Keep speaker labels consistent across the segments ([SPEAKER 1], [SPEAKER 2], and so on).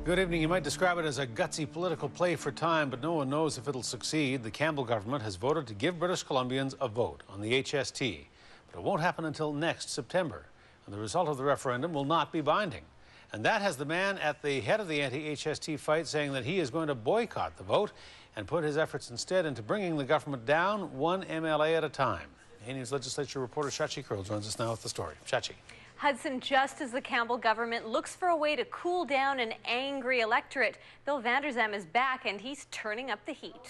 [SPEAKER 1] Good evening. You might describe it as a gutsy political play for time, but no one knows if it'll succeed. The Campbell government has voted to give British Columbians a vote on the HST, but it won't happen until next September, and the result of the referendum will not be binding. And that has the man at the head of the anti-HST fight saying that he is going to boycott the vote and put his efforts instead into bringing the government down one MLA at a time. A News legislature reporter Shachi Curl joins us now with the story. Shachi.
[SPEAKER 2] Hudson, just as the Campbell government looks for a way to cool down an angry electorate, Bill Vander Zalm is back and he's turning up the heat.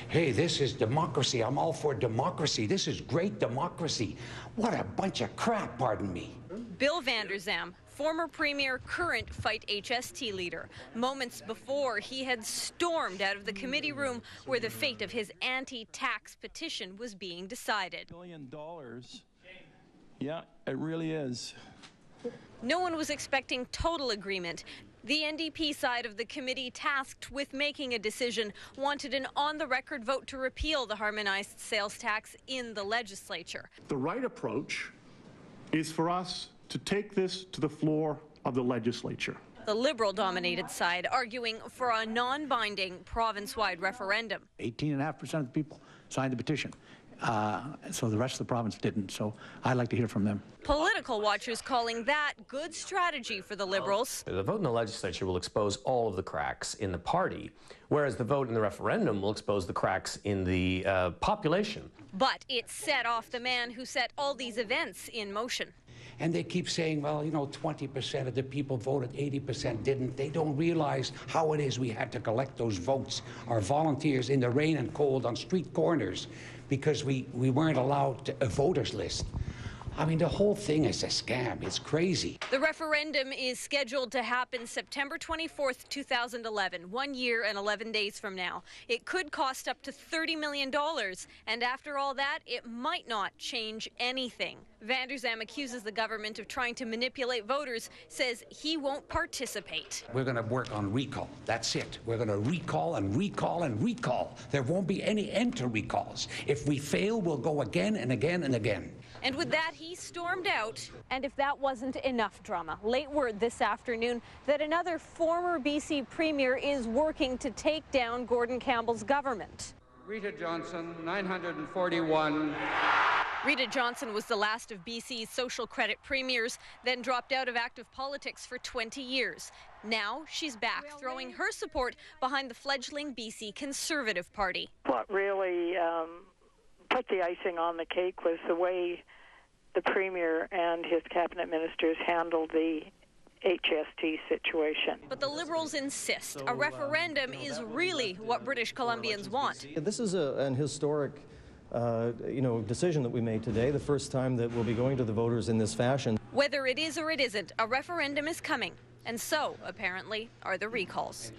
[SPEAKER 3] Hey, this is democracy. I'm all for democracy. This is great democracy. What a bunch of crap, pardon me.
[SPEAKER 2] Bill Vander Zalm, former premier, current Fight HST leader. Moments before, he had stormed out of the committee room where the fate of his anti-tax petition was being decided.
[SPEAKER 4] $1 billion. Yeah, it really is.
[SPEAKER 2] No one was expecting total agreement. The NDP side of the committee, tasked with making a decision, wanted an on-the-record vote to repeal the harmonized sales tax in the legislature.
[SPEAKER 5] The right approach is for us to take this to the floor of the legislature.
[SPEAKER 2] The Liberal-dominated side arguing for a non-binding province-wide referendum.
[SPEAKER 6] 18.5% of the people signed the petition. So the rest of the province didn't. So I'd like to hear from them.
[SPEAKER 2] Political watchers calling that good strategy for the Liberals.
[SPEAKER 7] The vote in the legislature will expose all of the cracks in the party, whereas the vote in the referendum will expose the cracks in the population.
[SPEAKER 2] But it set off the man who set all these events in motion.
[SPEAKER 3] And they keep saying, well, you know, 20% of the people voted, 80% didn't. They don't realize how it is we had to collect those votes. Our volunteers in the rain and cold on street corners because we weren't allowed a voters list. I mean, the whole thing is a scam. It's crazy.
[SPEAKER 2] The referendum is scheduled to happen September 24th, 2011, 1 year and 11 days from now. It could cost up to $30 million, and after all that, it might not change anything. Vander Zalm accuses the government of trying to manipulate voters, says he won't participate.
[SPEAKER 3] We're going to work on recall. That's it. We're going to recall and recall and recall. There won't be any end to recalls. If we fail, we'll go again and again and again.
[SPEAKER 2] And with that, he stormed out. And if that wasn't enough drama, late word this afternoon that another former BC premier is working to take down Gordon Campbell's government.
[SPEAKER 8] Rita Johnston, 941.
[SPEAKER 2] Rita Johnston was the last of BC's social credit premiers, then dropped out of active politics for 20 years. Now she's back, throwing her support behind the fledgling BC Conservative Party.
[SPEAKER 9] What really put the icing on the cake was the way the Premier and his cabinet ministers handled the HST situation.
[SPEAKER 2] But the Liberals insist a referendum is really what British Columbians want.
[SPEAKER 10] This is an historic decision that we made today, the first time that we'll be going to the voters in this fashion.
[SPEAKER 2] Whether it is or it isn't, a referendum is coming, and so, apparently, are the recalls.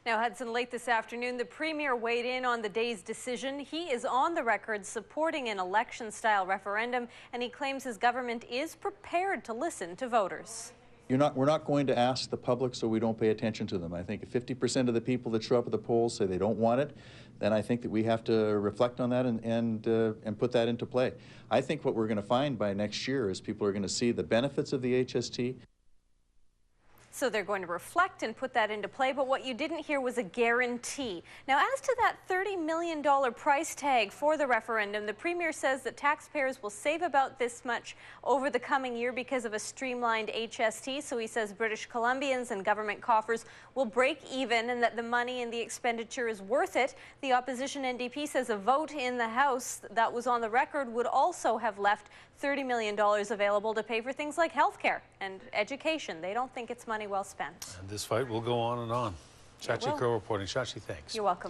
[SPEAKER 2] Now, Hudson, late this afternoon, the Premier weighed in on the day's decision. He is on the record supporting an election-style referendum, and he claims his government is prepared to listen to voters.
[SPEAKER 11] We're not going to ask the public so we don't pay attention to them. I think if 50% of the people that show up at the polls say they don't want it, then I think that we have to reflect on that and put that into play. I think what we're going to find by next year is people are going to see the benefits of the HST.
[SPEAKER 2] So they're going to reflect and put that into play, but what you didn't hear was a guarantee. Now, as to that $30 million price tag for the referendum, the Premier says that taxpayers will save about this much over the coming year because of a streamlined HST. So he says British Columbians and government coffers will break even and that the money and the expenditure is worth it. The opposition NDP says a vote in the House that was on the record would also have left $30 million available to pay for things like health care and education. They don't think it's money well spent.
[SPEAKER 1] And this fight will go on and on. Shachi Crow reporting. Shachi, thanks.
[SPEAKER 2] You're welcome.